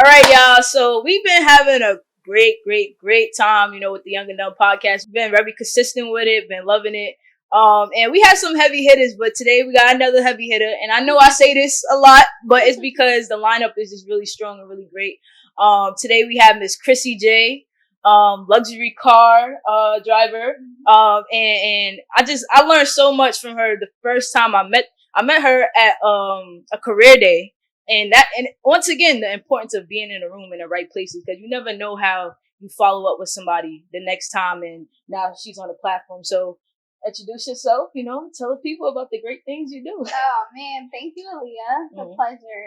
right, y'all. So we've been having a great time, with the Young and Dumb podcast. We've been very consistent with it, been loving it. And we had some heavy hitters, but today we got another heavy hitter. And I know I say this a lot, but it's because the lineup is just really strong and really great. Today we have Miss Chrissy J, luxury car driver. And I learned so much from her the first time I met her at a career day. And once again, the importance of being in a room in the right places, because you never know how you follow up with somebody the next time, and now she's on the platform. So introduce yourself, tell the people about the great things you do. Oh man, thank you, Aaliyah. It's a pleasure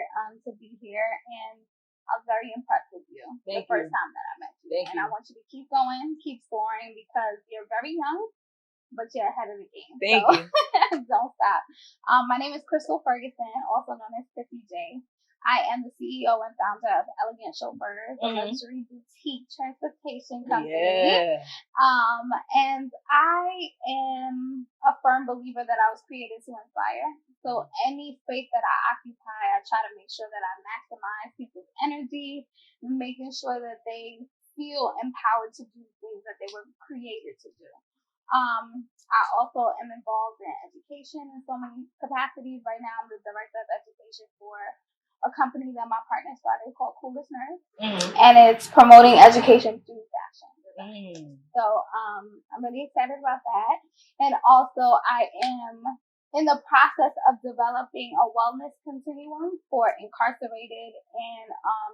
to be here, and I was very impressed with you the first time that I met you. I want you to keep going, keep soaring, because you're very young, but you're ahead of the game. Thank you. Don't stop. My name is Crystal Ferguson, also known as Chrissy J. I am the CEO and founder of Elegant Chauffeur, a luxury boutique transportation company. Yeah. And I am a firm believer that I was created to inspire. So any space that I occupy, I try to make sure that I maximize people's energy, making sure that they feel empowered to do things that they were created to do. I also am involved in education in so many capacities. Right now, I'm the director of education for a company that my partner started called Coolest Nerd, and it's promoting education through fashion. So I'm really excited about that. And also, I am in the process of developing a wellness continuum for incarcerated and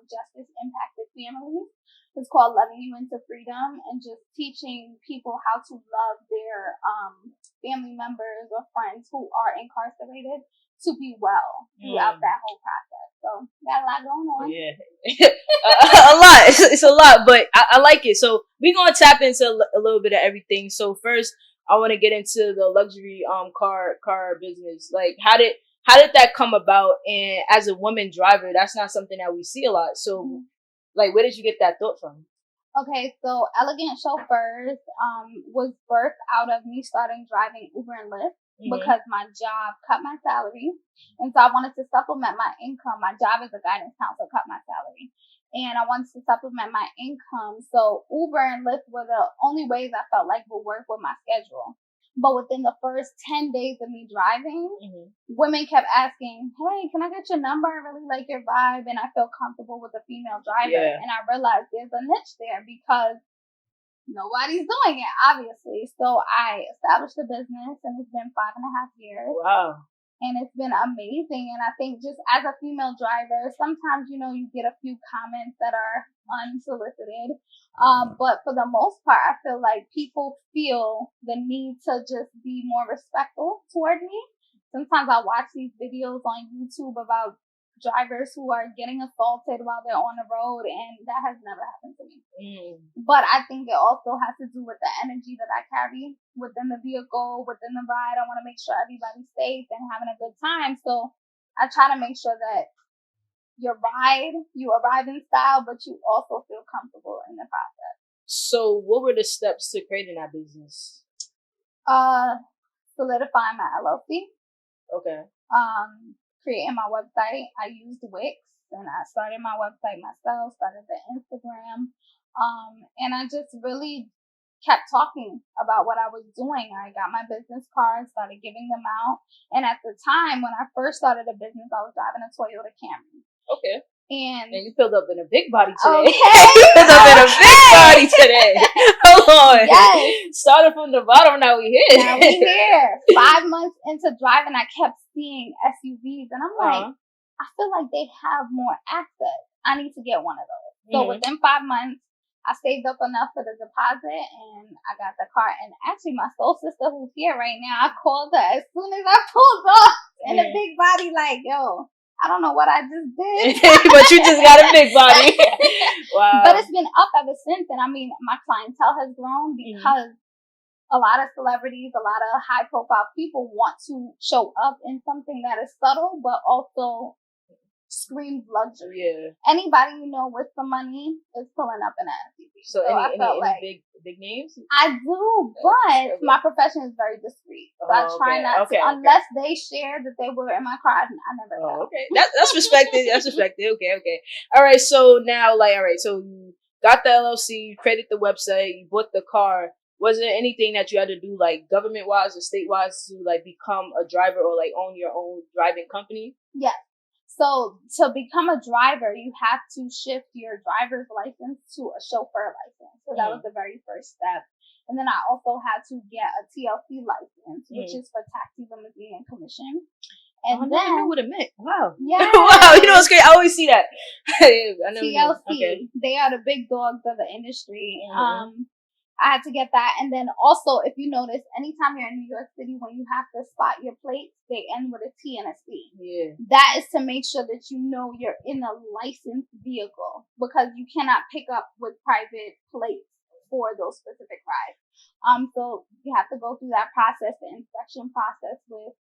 justice impacted families. It's called Loving You Into Freedom, and just teaching people how to love their family members or friends who are incarcerated to be well throughout that whole process. So got a lot going on. Yeah, a lot. It's a lot, but I like it. So we're gonna tap into a little bit of everything. So first, I want to get into the luxury car business. Like, how did that come about? And as a woman driver, that's not something that we see a lot. So, like, where did you get that thought from? Okay, so Elegant Chauffeurs was birthed out of me starting driving Uber and Lyft. Because my job cut my salary. And so I wanted to supplement my income. My job as a guidance counselor cut my salary. And I wanted to supplement my income. So Uber and Lyft were the only ways I felt like would work with my schedule. But within the first 10 days of me driving, women kept asking, hey, can I get your number? I really like your vibe, and I feel comfortable with a female driver. Yeah. And I realized there's a niche there because nobody's doing it, obviously. So I established a business, and it's been 5.5 years. Wow. And it's been amazing. And I think just as a female driver, sometimes, you get a few comments that are unsolicited. But for the most part, I feel like people feel the need to just be more respectful toward me. Sometimes I watch these videos on YouTube about drivers who are getting assaulted while they're on the road, and that has never happened to me. But I think it also has to do with the energy that I carry within the vehicle, within the ride. I want to make sure everybody's safe and having a good time. So I try to make sure that you arrive in style, but you also feel comfortable in the process. So what were the steps to creating that business? Solidifying my LLC. Okay. Creating my website. I used Wix, and I started my website myself, started the Instagram, and I just really kept talking about what I was doing. I got my business cards, started giving them out, and at the time when I first started a business, I was driving a Toyota Camry. Okay. And you filled up in a big body today. Okay. You filled up in a big body today. Hold on. Yes. Started from the bottom, now we here. Now we here. 5 months into driving, I kept seeing SUVs, and I'm like, I feel like they have more access. I need to get one of those. So within 5 months, I saved up enough for the deposit, and I got the car. And actually, my soul sister who's here right now, I called her as soon as I pulled off in a big body, like, yo, I don't know what I just did. But you just got a big body. Wow. But it's been up ever since. And I mean, my clientele has grown because a lot of celebrities, a lot of high profile people want to show up in something that is subtle, but also screams luxury. Yeah. Anybody with some money is pulling up in an SUV. So I felt any big names? I do, but my profession is very discreet. So I try not to, unless they share that they were in my car, I never tell. Okay. That's respected. That's respected. Okay. All right. So now, so you got the LLC, you created the website, you bought the car. Was there anything that you had to do, like government wise or state wise, to like become a driver or like own your own driving company? Yes. So to become a driver, you have to shift your driver's license to a chauffeur license. So that was the very first step. And then I also had to get a TLC license, which is for taxi, limousine, and commission. And I never knew what it meant. Wow. Yeah. Wow. You know, it's great. I always see that. TLC. They are the big dogs of the industry. I had to get that. And then also, if you notice, anytime you're in New York City, when you have to spot your plates, they end with a T and a C. Yeah. That is to make sure that you know you're in a licensed vehicle, because you cannot pick up with private plates for those specific rides. So you have to go through that process, the inspection process with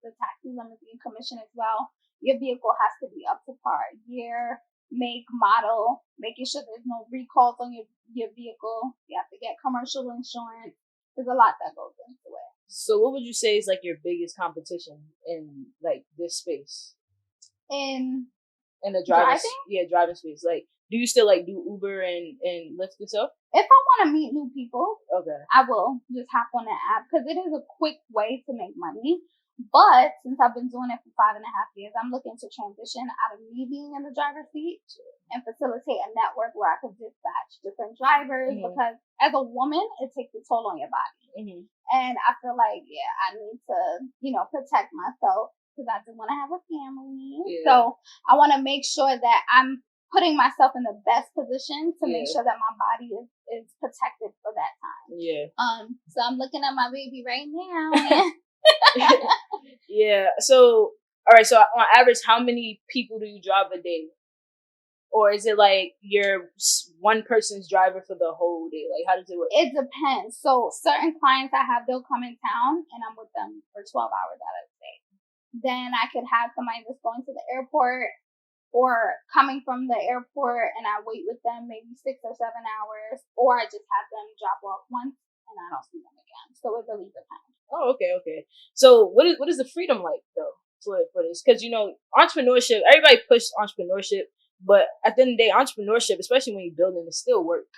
the taxi, limousine, commission as well. Your vehicle has to be up to par, year, make, model, making sure there's no recalls on your vehicle. You have to get commercial insurance. There's a lot that goes into it. So what would you say is like your biggest competition in like this space? In the driving space. Like, do you still like do Uber and Lyft and stuff? If I want to meet new people, I will just hop on the app, because it is a quick way to make money. But since I've been doing it for 5.5 years, I'm looking to transition out of me being in the driver's seat and facilitate a network where I could dispatch different drivers, because as a woman, it takes a toll on your body. And I feel like, I need to, protect myself, because I do want to have a family. So I want to make sure that I'm putting myself in the best position to make sure that my body is protected for that time. So I'm looking at my baby right now. So, all right. So on average, how many people do you drive a day? Or is it like you're one person's driver for the whole day? Like, how does it work? It depends. So certain clients I have, they'll come in town and I'm with them for 12 hours out of the day. Then I could have somebody that's going to the airport or coming from the airport, and I wait with them maybe 6 or 7 hours, or I just have them drop off once and I don't see them again. So it really depends. Oh, okay. So what is the freedom like though for this? Because entrepreneurship, everybody pushes entrepreneurship, but at the end of the day, entrepreneurship, especially when you're building, is still work,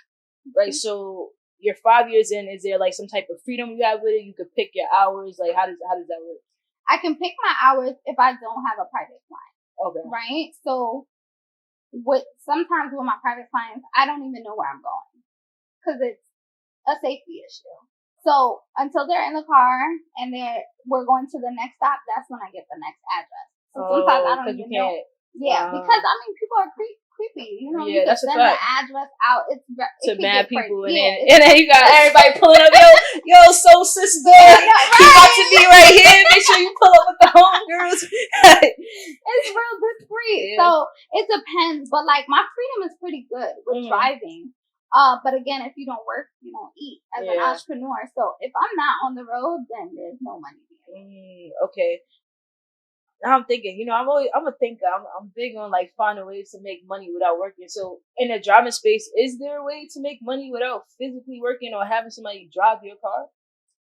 right? So you're 5 years in. Is there like some type of freedom you have with it? You could pick your hours. Like, how does that work? I can pick my hours if I don't have a private client. Okay. Right? So sometimes with my private clients, I don't even know where I'm going, because it's a safety issue. So until they're in the car and we're going to the next stop, that's when I get the next address. So sometimes I don't even know. Yeah, because people are creepy. You can send the address out. To mad people, and then you got everybody pulling up. Yo, soul sister, you about to be right here. Make sure you pull up with the homegirls. It's real discreet. So it depends, but like my freedom is pretty good with driving. But again, if you don't work, you don't eat as an entrepreneur. So if I'm not on the road, then there's no money. Okay. Now I'm thinking, I'm a thinker. I'm big on like finding ways to make money without working. So in the driving space, is there a way to make money without physically working or having somebody drive your car?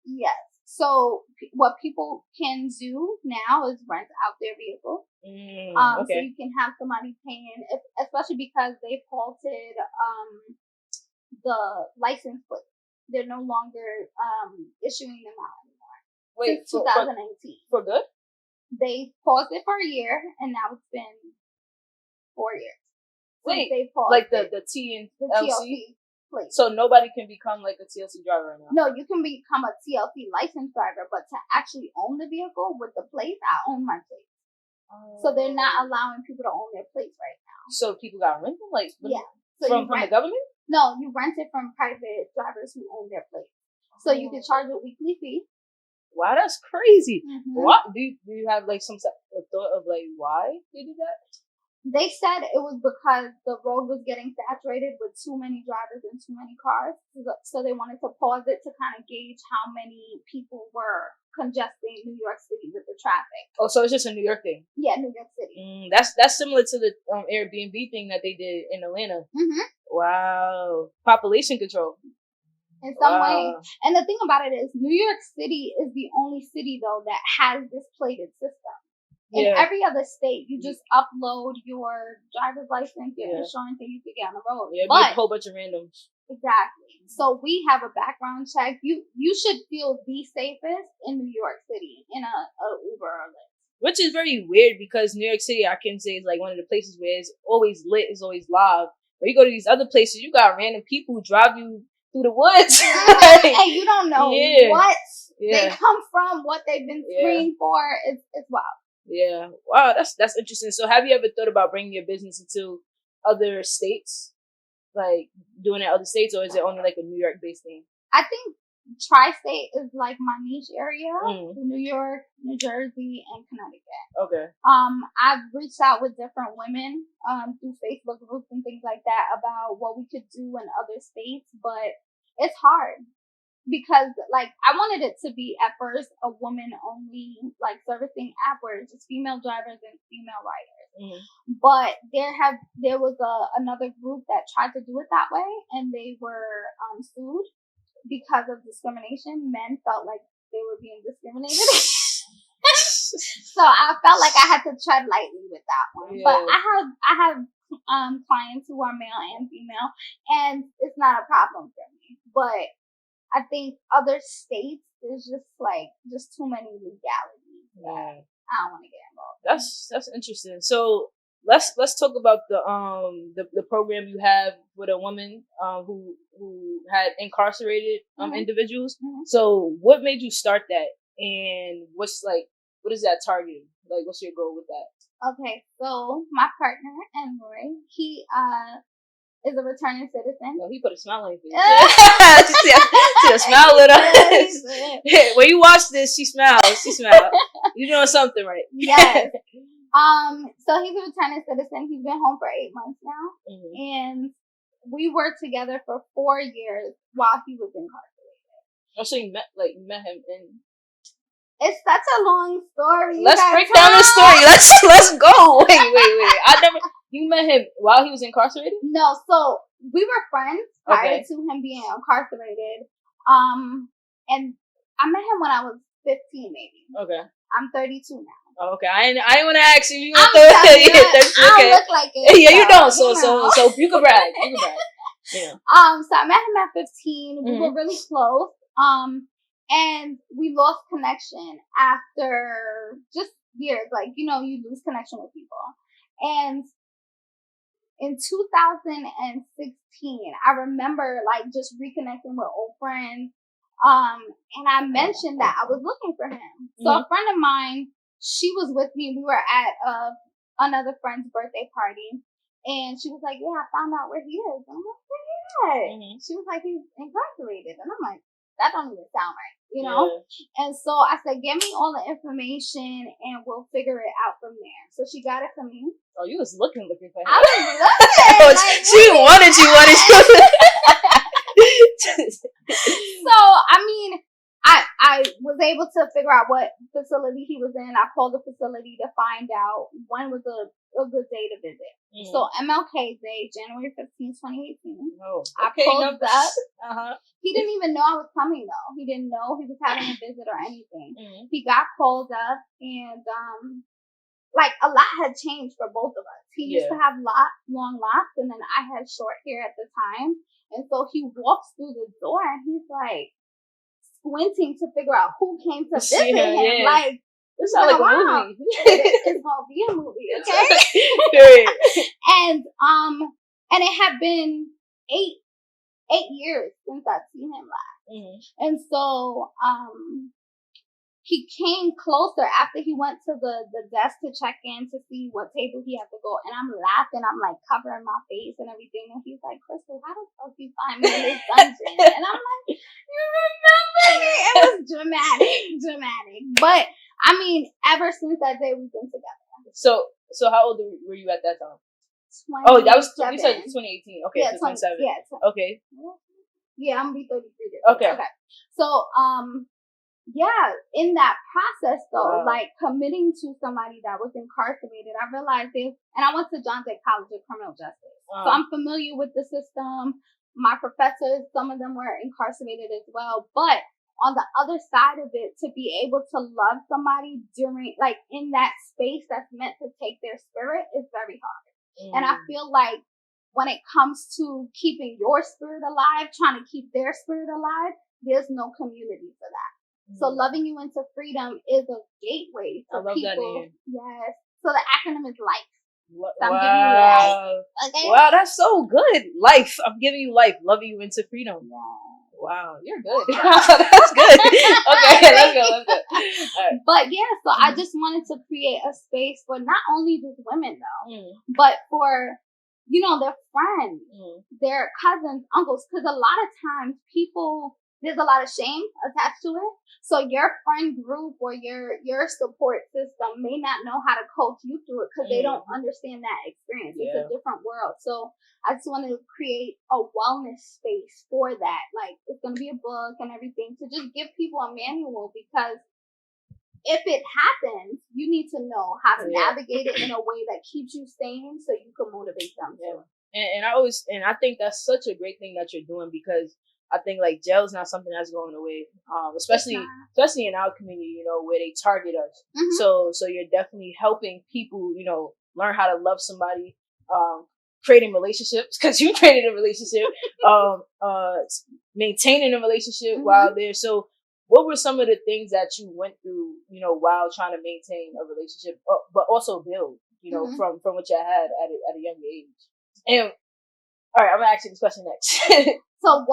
Yes. So what people can do now is rent out their vehicle. So you can have somebody paying, especially because they've halted the license plate. They're no longer issuing them out anymore. Wait, since 2018. For good? They paused it for a year, and now it's been 4 years. Wait, they paused like the T and the LC plate. So nobody can become like a TLC driver right now? No, you can become a TLC licensed driver, but to actually own the vehicle with the plate, I own my plate. So they're not allowing people to own their plates right now. So people got rent them? So from the government? No, you rent it from private drivers who own their plates. So you can charge a weekly fee. Wow, that's crazy. What do you have like some thought of like why they did that? They said it was because the road was getting saturated with too many drivers and too many cars. So they wanted to pause it to kind of gauge how many people were congesting New York City with the traffic. Oh, so it's just a New York thing? Yeah, New York City. That's similar to the Airbnb thing that they did in Atlanta. Wow. Population control. In some way. And the thing about it is, New York City is the only city, though, that has this plated system. In every other state, you just upload your driver's license, your insurance, and you can get on the road. Yeah, but a whole bunch of randoms. Exactly. So we have a background check. You should feel the safest in New York City in a Uber or Lyft. Which is very weird because New York City, I can say, is like one of the places where it's always lit, it's always live. But you go to these other places, you got random people who drive you through the woods. And you don't know what they come from, what they've been screened for. It's wild. Yeah. Wow, that's interesting. So have you ever thought about bringing your business into other states? Like doing it in other states, or is it only like a New York based thing? I think tri-state is like my niche area. New York, New Jersey, and Connecticut. Okay. I've reached out with different women through Facebook groups and things like that about what we could do in other states, but it's hard. Because, like, I wanted it to be, at first, a woman-only, like, servicing app where it's just female drivers and female riders. But there was another group that tried to do it that way, and they were sued because of discrimination. Men felt like they were being discriminated. So I felt like I had to tread lightly with that one. Yeah. But I have clients who are male and female, and it's not a problem for me. But I think other states, there's just too many legalities that I don't want to get involved. That's interesting. So let's talk about the program you have with a woman who had incarcerated individuals. So what made you start that, and what is that targeting? Like, what's your goal with that? Okay, so my partner Emory, he is a returning citizen. Oh, he put a smile on his face. See a smile lit up. When you watch this, she smiles. You're doing something right. Yes. So he's a returning citizen. He's been home for 8 months now. And we worked together for 4 years while he was incarcerated. Oh, so you met him in... It's such a long story. Let's break down the story. Let's go. Wait. You met him while he was incarcerated? No, so we were friends prior to him being incarcerated. And I met him when I was 15, maybe. Okay. I'm 32 now. Oh, okay. I didn't want to ask you. I don't look like it. Yeah, you don't. So you can brag. Yeah. So I met him at 15. We were really close. And we lost connection after just years. Like, you lose connection with people. And in 2016, I remember just reconnecting with old friends. And I mentioned that I was looking for him. So a friend of mine, she was with me. We were at another friend's birthday party. And she was like, yeah, I found out where he is. And I'm like, where he is? She was like, he's incarcerated. And I'm like, that don't even sound right, And so I said, give me all the information and we'll figure it out from there. So she got it from me. Oh, you was looking for him. I was looking. She wanted you. So, I mean, I was able to figure out what facility he was in. I called the facility to find out when was a good day to visit. So MLK Day, January 15, 2018. Oh, I pulled up. He didn't even know I was coming though. He didn't know he was having a visit or anything. He got called up and a lot had changed for both of us. He used to have long locks, and then I had short hair at the time. And so he walks through the door and he's like squinting to figure out who came to visit him. Yeah. Like, this sounds like a movie. It's gonna be a movie, okay? And it had been 8 years since I'd seen him last. And so he came closer after he went to the desk to check in to see what table he had to go. And I'm laughing. I'm like covering my face and everything. And he's like, Crystal, how the fuck you find me in this dungeon? And I'm like, you remember me? It was dramatic. But I mean, ever since that day, we've been together. So how old were you at that time? Oh, that was, you said 2018. Okay, yeah, so 27. Yeah. Okay. Yeah, I'm gonna be 33 this Okay. Okay. So, in that process though, like committing to somebody that was incarcerated, I realized this, and I went to John Jay College of Criminal Justice. So I'm familiar with the system. My professors, some of them were incarcerated as well. But on the other side of it, to be able to love somebody during, like in that space that's meant to take their spirit is very hard. And I feel like when it comes to keeping your spirit alive, trying to keep their spirit alive, there's no community for that. So loving you into freedom is a gateway for people. Yes. So the acronym is LIFE. So I'm giving you life. Okay? Wow, that's so good. Life. I'm giving you life. Loving you into freedom. Wow, you're good. That's good. Okay, let's go. Right. But yeah, so I just wanted to create a space for not only just women though, but for, you know, their friends, their cousins, uncles, because a lot of times there's a lot of shame attached to it. So your friend group or your support system may not know how to coach you through it because they don't understand that experience. It's a different world. So I just wanted to create a wellness space for that. Like, it's going to be a book and everything to just give people a manual, because if it happens, you need to know how to navigate it in a way that keeps you sane so you can motivate them too. And I think that's such a great thing that you're doing, because I think like jail is not something that's going away, especially in our community, you know, where they target us. So you're definitely helping people, you know, learn how to love somebody, creating relationships, because you created a relationship, maintaining a relationship while there. So what were some of the things that you went through, you know, while trying to maintain a relationship, but also build, you know, from what you had at a young age? And all right, I'm gonna ask you this question next. So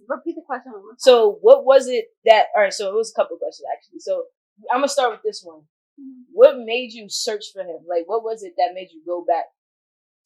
repeat the question. So what was it that, all right, so it was a couple of questions actually. So I'm gonna start with this one. What made you search for him? Like, what was it that made you go back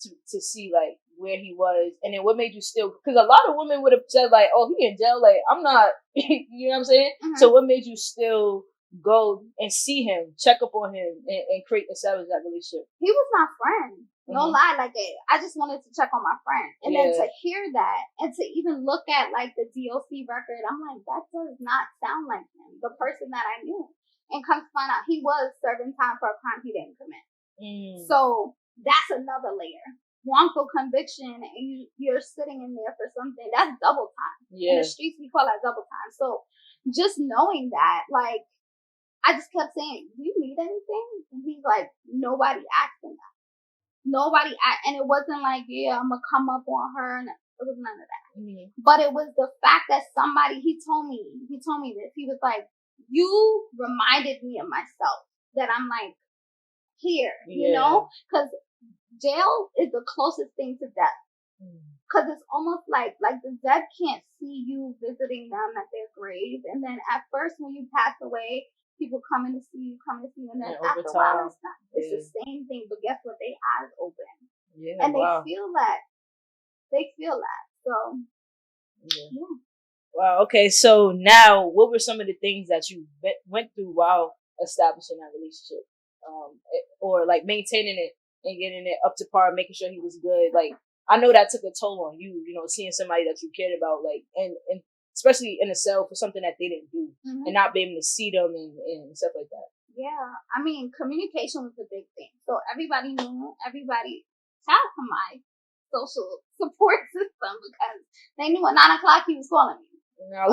to see like where he was? And then what made you still, because a lot of women would have said like, oh, he in jail, like I'm not, you know what I'm saying? So what made you still go and see him, check up on him, and establish that relationship? He was my friend. No lie, like I just wanted to check on my friend. And then to hear that and to even look at like the DOC record, I'm like, that does not sound like him, the person that I knew. And come to find out, he was serving time for a crime he didn't commit. So that's another layer. Wrongful conviction, and you're sitting in there for something, that's double time. In the streets, we call that double time. So just knowing that, like, I just kept saying, do you need anything? And he's like, nobody asked him that. And it wasn't like, I'm gonna come up on her, and it was none of that. But it was the fact that he told me this. He was like, you reminded me of myself, that I'm like here, you know, because jail is the closest thing to death. Because it's almost like the dead can't see you visiting them at their grave, and then at first when you pass away, people coming to see you, and then after a while, it's the same thing. But guess what? Their eyes open, and they feel that. So, Wow. Okay. So now, what were some of the things that you went through while establishing that relationship, or like maintaining it and getting it up to par, making sure he was good? Like, I know that took a toll on you. You know, seeing somebody that you cared about, like, and especially in a cell for something that they didn't do, and not being able to see them and stuff like that. Yeah, I mean, communication was a big thing. So everybody knew, shout out to my social support system, because they knew at 9:00 he was calling me. Or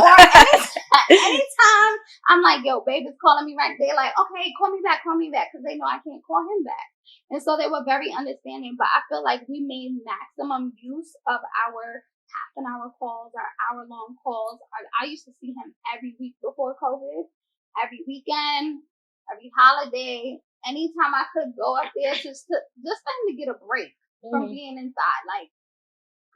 anytime I'm like, yo, babe is calling me right, they're like, okay, call me back, because they know I can't call him back. And so they were very understanding, but I feel like we made maximum use of our half-an-hour calls, our hour-long calls. I used to see him every week before COVID, every weekend, every holiday, anytime I could go up there just for him to get a break from being inside. Like,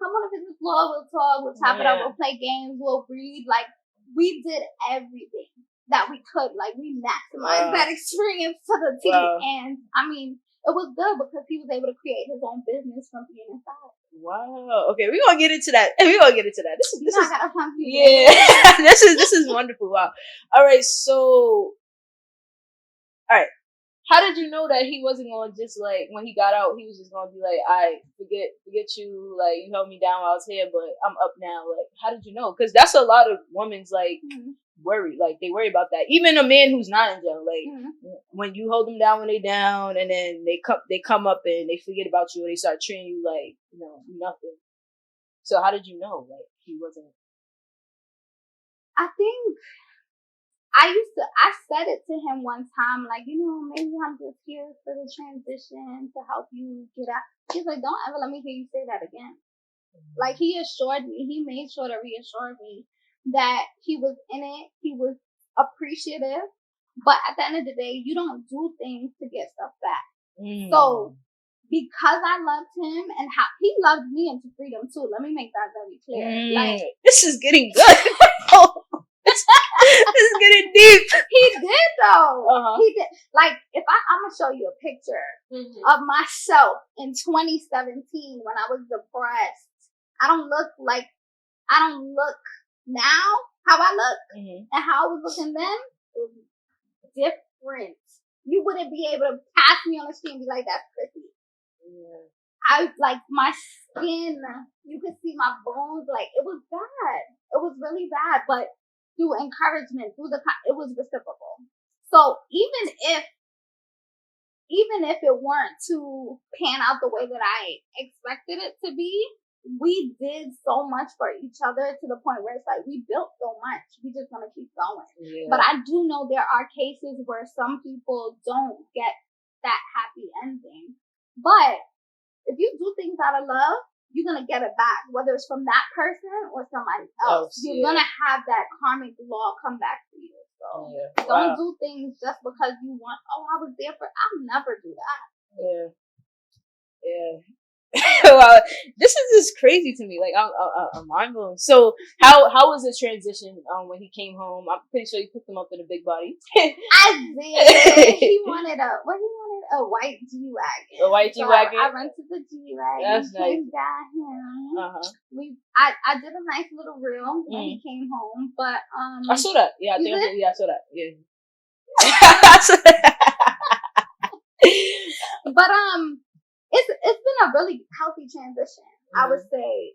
come on up to the floor, we'll talk, we'll top it up, we'll play games, we'll read. Like, we did everything that we could. Like, we maximized that experience to the T. And I mean, it was good because he was able to create his own business from being inside. Wow. Okay, we're gonna get into that. This is yeah. this is wonderful. Wow. All right. So, how did you know that he wasn't going to just, like, when he got out, he was just going to be like, I forget you, like, you held me down while I was here, but I'm up now. Like, how did you know? Because that's a lot of women's, like, worry. Like, they worry about that. Even a man who's not in jail, like, Mm-hmm. when you hold them down when they down, and then they come up and they forget about you, and they start treating you like, nothing. So how did you know, like, he wasn't? I think I said it to him one time, like, maybe I'm just here for the transition to help you get out. He's like, don't ever let me hear you say that again. Like, he assured me, he made sure to reassure me that he was in it, he was appreciative, but at the end of the day, you don't do things to get stuff back. So, because I loved him and how he loved me into freedom too, let me make that very clear. Like, this is getting good. This is getting deep. He did though. Uh-huh. He did. Like, if I'm gonna show you a picture of myself in 2017 when I was depressed. I don't look now how I look and how I was looking then. It was different. You wouldn't be able to pass me on the street and be like, that's Chrissy. Yeah. I like my skin. You could see my bones. Like, it was bad. It was really bad. But through encouragement, it was reciprocal. So even if it weren't to pan out the way that I expected it to be, we did so much for each other to the point where it's like we built so much. We just want to keep going. Yeah. But I do know there are cases where some people don't get that happy ending. But if you do things out of love, you're going to get it back, whether it's from that person or somebody else. You're going to have that karmic law come back to you. So don't do things just because you want, I was there for, I'll never do that. Yeah. Yeah. Wow, this is just crazy to me. Like, I'm mind blown. So, how was the transition when he came home? I'm pretty sure you picked him up in a big body. I did. He wanted a white G-Wagon. A white G-Wagon. I rented the G-Wagon. That's nice. Got him. I did a nice little reel when he came home, but I saw that. Yeah, I saw that. Yeah. But it's been a really healthy transition. I would say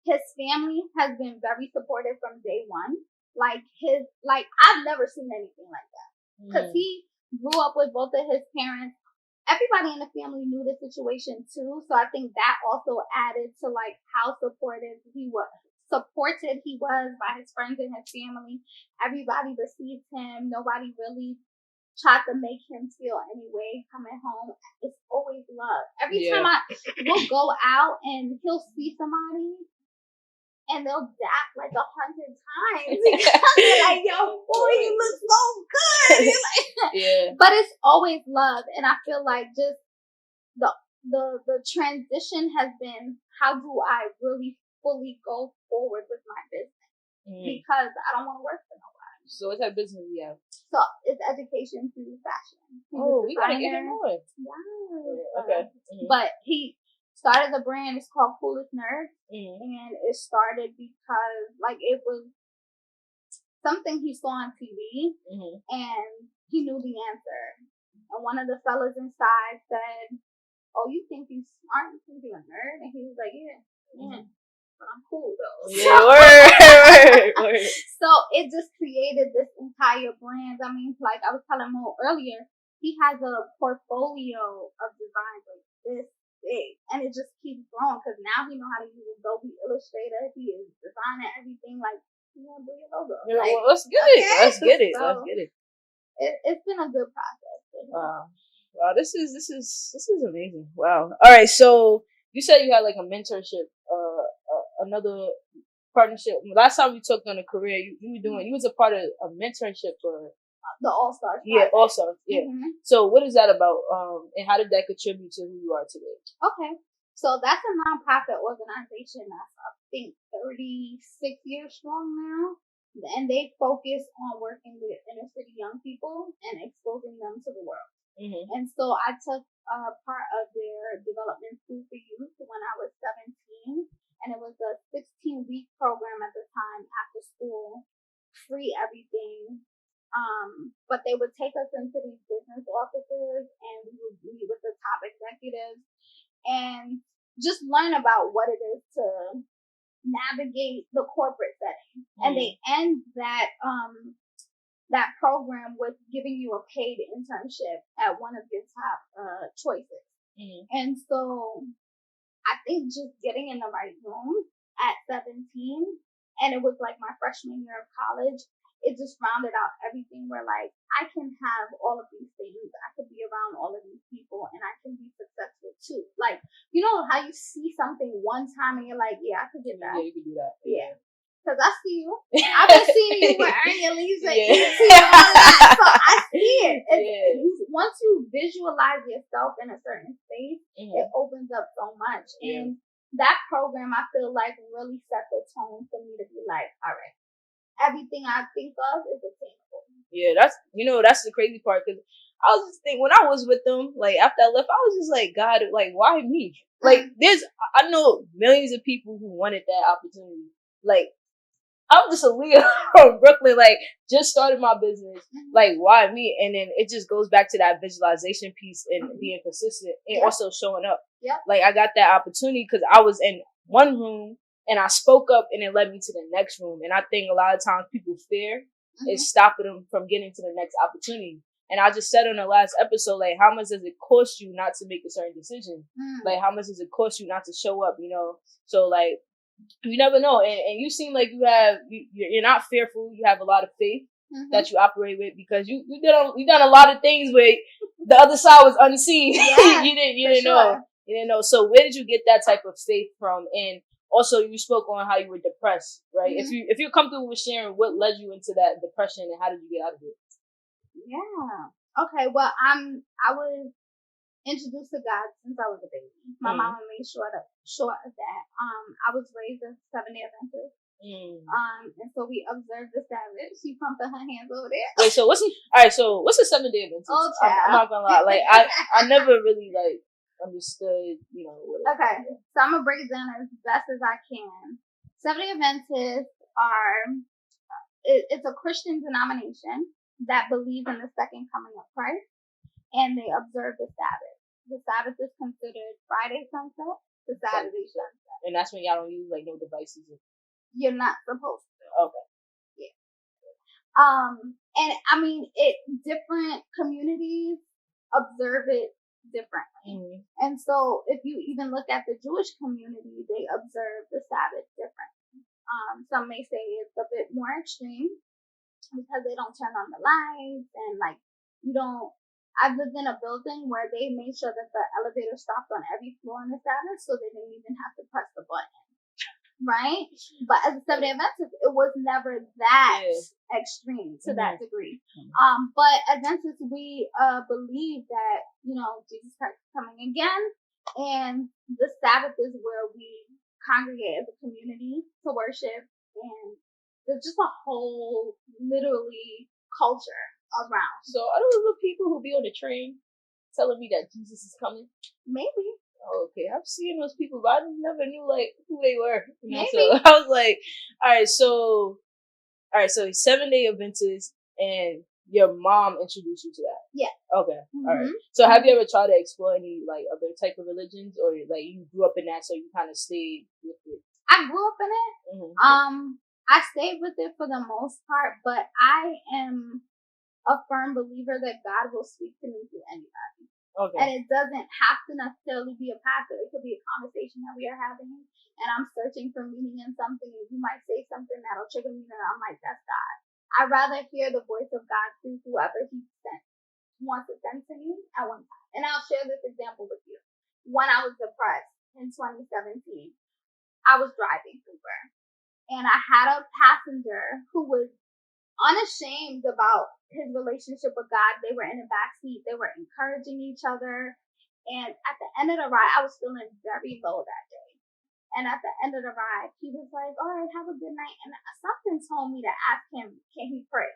his family has been very supportive from day one. I've never seen anything like that because he grew up with both of his parents. Everybody in the family knew the situation too, so I think that also added to like how supported he was by his friends and his family. Everybody received him. Nobody really tried to make him feel any way coming home. It's always love. Every time we'll go out and he'll see somebody and they'll dap like 100 times because they're like, yo, boy, you look so good. But it's always love. And I feel like just the transition has been, how do I really fully go forward with my business? Because I don't want to work for nobody. So what type of business do you have? So it's education through fashion. We gotta get him on. Yeah. Okay. But he started the brand. It's called Coolest Nerd, and it started because it was something he saw on TV, and he knew the answer. And one of the fellas inside said, "Oh, you think you're smart? You think you're a nerd?" And he was like, "Yeah." But I'm cool though. Yeah, word. So it just created this entire brand. I mean, like I was telling Mo earlier, he has a portfolio of designs like this big, and it just keeps growing because now he knows how to use Adobe Illustrator. He is designing everything like, do your logo. Yeah, well, let's get it. Let's get it. So let's get it. It's been a good process. Wow, this is amazing. Wow. All right, so you said you had like a mentorship, another partnership. Last time we talked on a career, you was a part of a mentorship for the All Stars. Yeah, All Stars. Yeah. So what is that about? And how did that contribute to who you are today? Okay, so that's a nonprofit organization that's I think 36 years strong now, and they focus on working with inner city young people and exposing them to the world. And so I took part of their development school for youth when I was 17. And it was a 16-week program at the time after school, free everything. But they would take us into these business offices and we would meet with the top executives and just learn about what it is to navigate the corporate setting. And they end that program with giving you a paid internship at one of your top choices. And so I think just getting in the right room at 17, and it was like my freshman year of college, it just rounded out everything where like I can have all of these things. I could be around all of these people and I can be successful too. Like, you know how you see something one time and you're like, yeah, I could get that. Yeah, you could do that. Yeah. Because I see you. I've been seeing you with Earn Your Leisure, ET, and all that. So I see it. Once you visualize yourself in a certain space, it opens up so much. And that program, I feel like, really set the tone for me to be like, all right, everything I think of is attainable. Yeah, that's the crazy part, because I was just thinking when I was with them, like after I left, I was just like, God, like why me? Like I know millions of people who wanted that opportunity. Like I'm just Aaliyah from Brooklyn, like just started my business. Like why me? And then it just goes back to that visualization piece and being consistent and also showing up. Like I got that opportunity because I was in one room and I spoke up and it led me to the next room. And I think a lot of times people fear is stopping them from getting to the next opportunity. And I just said on the last episode, like, how much does it cost you not to make a certain decision? Like, how much does it cost you not to show up, you know? So, like, you never know. And you seem like you're not fearful. You have a lot of faith that you operate with, because you done a lot of things where the other side was unseen. You didn't know. You didn't know. So where did you get that type of faith from? And also you spoke on how you were depressed, right? If you're comfortable with sharing what led you into that depression and how did you get out of it? Yeah. Okay. Well, I was introduced to God since I was a baby. My mama made sure of that. I was raised as a 7-day Adventist. And so we observed the Sabbath. She pumped her hands over there. Wait, so what's a 7-day Adventist? Oh, I'm not gonna lie. Like I never really like understood, you know. Okay, so I'm gonna break it down as best as I can. 7-day Adventists it's a Christian denomination that believes in the second coming of Christ, and they observe the Sabbath. The Sabbath is considered Friday sunset to Saturday sunset. And that's when y'all don't use like no devices. You're not supposed to. Okay. Yeah. And I mean, different communities observe it differently. And so if you even look at the Jewish community, they observe the Sabbath differently. Some may say it's a bit more extreme because they don't turn on the lights and like I've lived in a building where they made sure that the elevator stopped on every floor on the Sabbath, so they didn't even have to press the button. Right? But as a 7-day Adventist, it was never that extreme to that degree. But Adventists, we believe that, you know, Jesus Christ is coming again, and the Sabbath is where we congregate as a community to worship, and there's just a whole literally culture around. So are those the people who be on the train telling me that Jesus is coming? Maybe. Oh, okay, I've seen those people, but I never knew like who they were. You know? Maybe. So I was like, all right, so 7-day Adventist, and your mom introduced you to that. Yeah. Okay. All right. So have you ever tried to explore any like other type of religions, or like you grew up in that, so you kind of stayed with it? I grew up in it. I stayed with it for the most part, but I am a firm believer that God will speak to me through anybody. Okay. And it doesn't have to necessarily be a pastor. It could be a conversation that we are having, and I'm searching for meaning in something, and you might say something that'll trigger me, and I'm like, that's God. I'd rather hear the voice of God through whoever he wants to send to me at one time. And I'll share this example with you. When I was depressed in 2017, I was driving Uber, and I had a passenger who was unashamed about his relationship with God. They were in the backseat. They were encouraging each other. And at the end of the ride, I was feeling very low that day. And at the end of the ride, he was like, all right, have a good night. And something told me to ask him, can he pray?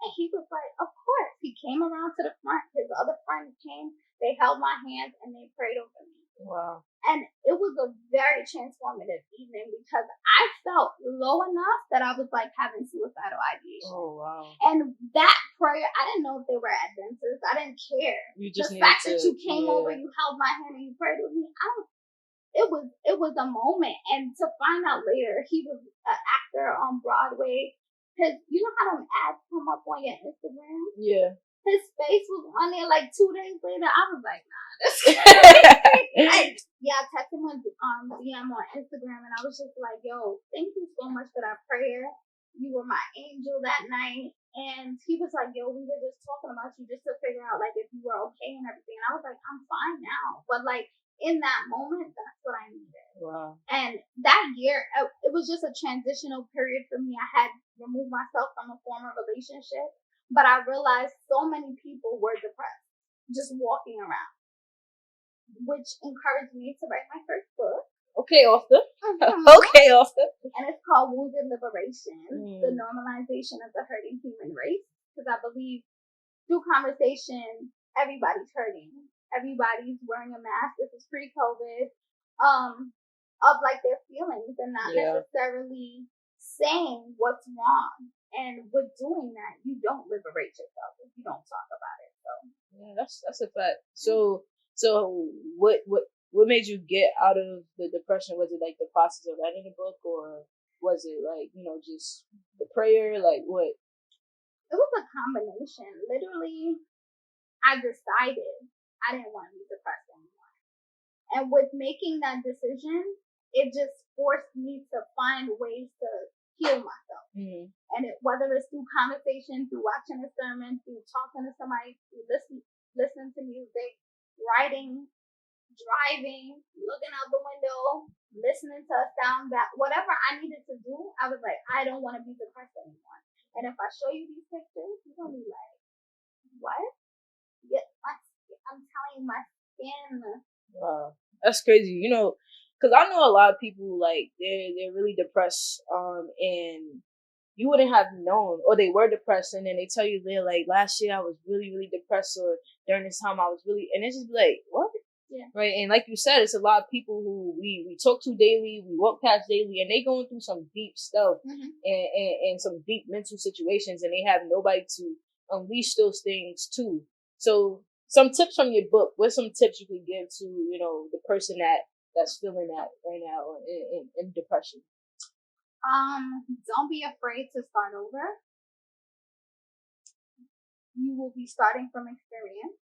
And he was like, of course. He came around to the front. His other friends came. They held my hands and they prayed over me. Wow. And it was a very transformative evening because I felt low enough that I was like having suicidal ideation. Oh, wow. And that prayer, I didn't know if they were Adventists. I didn't care. The fact that you came over, you held my hand and you prayed with me, it was a moment. And to find out later he was an actor on Broadway, because you know how them ads come up on your Instagram? Yeah. His face was on there like 2 days later. I was like, nah, that's crazy. I texted him DM on Instagram, and I was just like, yo, thank you so much for that prayer. You were my angel that night. And he was like, yo, we were just talking about you just to figure out like if you were okay and everything. And I was like, I'm fine now. But like in that moment, that's what I needed. Wow. And that year, it was just a transitional period for me. I had removed myself from a former relationship, but I realized so many people were depressed just walking around, which encouraged me to write my first book. Okay, author. Okay, author. And it's called Wounded Liberation, the normalization of the hurting human race. Because I believe through conversation, everybody's hurting. Everybody's wearing a mask. This is pre-COVID. Of like their feelings and not necessarily saying what's wrong. And with doing that, you don't liberate yourself if you don't talk about it. So yeah, that's a fact. So what made you get out of the depression? Was it like the process of writing a book, or was it like, you know, just the prayer? Like what? It was a combination. Literally, I decided I didn't want to be depressed anymore. And with making that decision, it just forced me to find ways to heal myself. Mm-hmm. And whether it's through conversation, through watching a sermon, through talking to somebody, through listening to music, writing, driving, looking out the window, listening to a sound, that whatever I needed to do, I was like, I don't want to be depressed anymore. And if I show you these pictures, you're gonna be like, what? Yeah, I'm telling you, my skin. Wow, that's crazy. You know, because I know a lot of people like they're really depressed, and you wouldn't have known, or they were depressed, and then they tell you they're like, last year I was really, really depressed, or during this time I was really, and it's just like, what? Yeah. Right. And like you said, it's a lot of people who we talk to daily, we walk past daily, and they going through some deep stuff, and some deep mental situations, and they have nobody to unleash those things to. So some tips from your book. What's some tips you could give to, you know, the person that's feeling that right now in depression? Don't be afraid to start over. You will be starting from experience.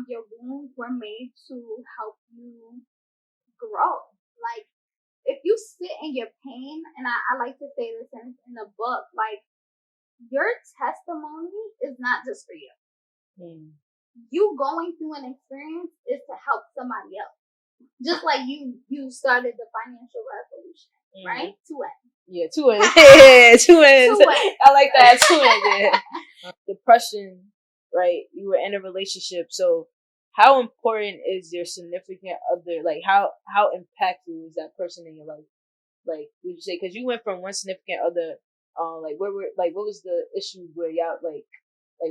Your wounds were made to help you grow. Like, if you sit in your pain, and I like to say this in the book, like, your testimony is not just for you. You going through an experience is to help somebody else. Just like you started the financial revolution, right? 2N. Yeah, 2N. Yeah, 2N. I like that. 2N. Yeah. Depression, right? You were in a relationship, so how important is your significant other? Like, how impactful is that person in your life? Like, would you say, because you went from one significant other, like, what was the issue where y'all like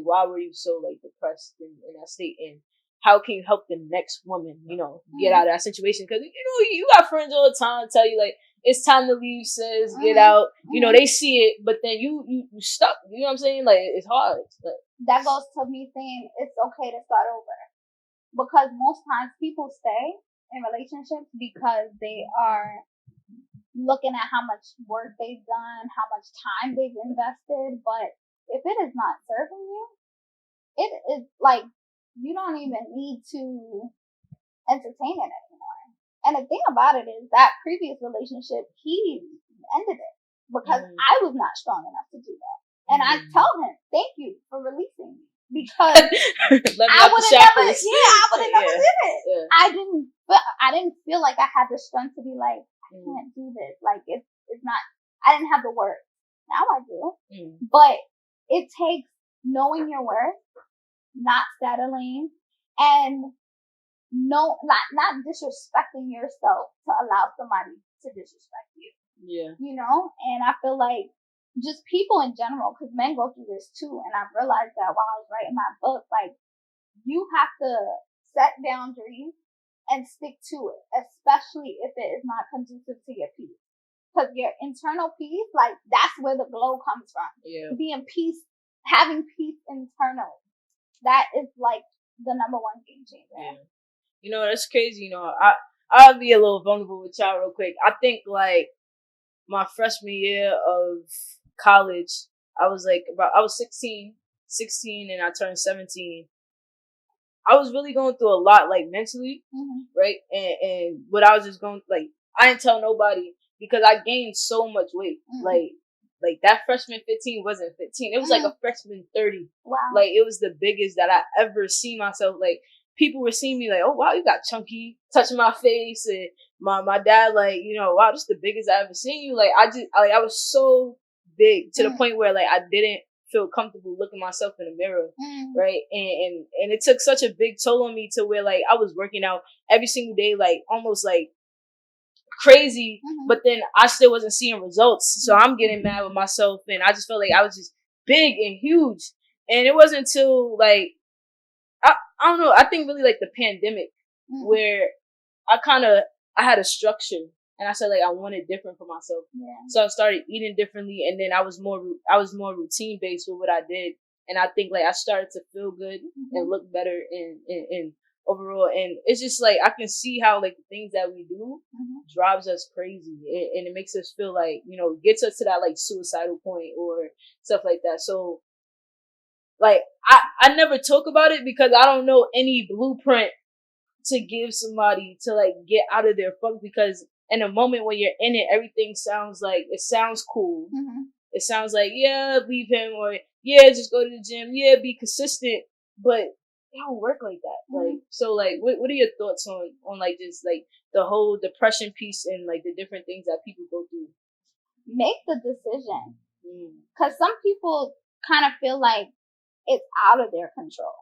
why were you so like depressed in that state, and how can you help the next woman, you know, get out of that situation? Because, you know, you got friends all the time tell you like, it's time to leave, sis, get out. You know, they see it, but then you stuck. You know what I'm saying? Like, it's hard. But that goes to me saying it's okay to start over, because most times people stay in relationships because they are looking at how much work they've done, how much time they've invested. But if it is not serving you, it is like, you don't even need to entertain it anymore. And the thing about it is that previous relationship, he ended it because I was not strong enough to do that. And I tell him, thank you for releasing me, because I would have never did it. Yeah. I didn't feel like I had the strength to be like, I can't do this. Like, it's not, I didn't have the words. Now I do. But it takes knowing your worth, not settling, and not disrespecting yourself to allow somebody to disrespect you. Yeah. You know? And I feel like just people in general, because men go through this too, and I realized that while I was writing my book, like, you have to set boundaries and stick to it, especially if it is not conducive to your peace. Because your internal peace, like, that's where the glow comes from. Yeah. Being peace, having peace internal. That is like the number one game changer. Yeah. You know, that's crazy. You know, I'll be a little vulnerable with y'all real quick. I think like my freshman year of college, I was 16 and I turned 17. I was really going through a lot, like mentally, right? And what I was just going, like, I didn't tell nobody because I gained so much weight. Like that freshman 15 wasn't 15. It was like a freshman 30. Wow. Like, it was the biggest that I ever seen myself. Like, people were seeing me like, oh, wow, you got chunky, touching my face. And my dad, like, you know, wow, this is the biggest I ever seen you. Like, I was so big to the point where, like, I didn't feel comfortable looking myself in the mirror, right? And it took such a big toll on me to where, like, I was working out every single day, like, almost like crazy, but then I still wasn't seeing results. So I'm getting mad with myself, and I just felt like I was just big and huge. And it wasn't until, like, I don't know, I think really like the pandemic where I had a structure, and I said, like, I wanted different for myself. So I started eating differently, and then I was more routine based with what I did. And I think, like, I started to feel good and look better in overall. And it's just like, I can see how, like, the things that we do drives us crazy, and it makes us feel like, you know, gets us to that, like, suicidal point or stuff like that. So, like, I never talk about it because I don't know any blueprint to give somebody to, like, get out of their funk, because in a moment when you're in it, everything sounds cool. It sounds like, yeah, leave him, or yeah, just go to the gym, yeah, be consistent, but it don't work like that. Like, so, like, what are your thoughts on like just like the whole depression piece and like the different things that people go through? Make the decision, because some people kind of feel like it's out of their control.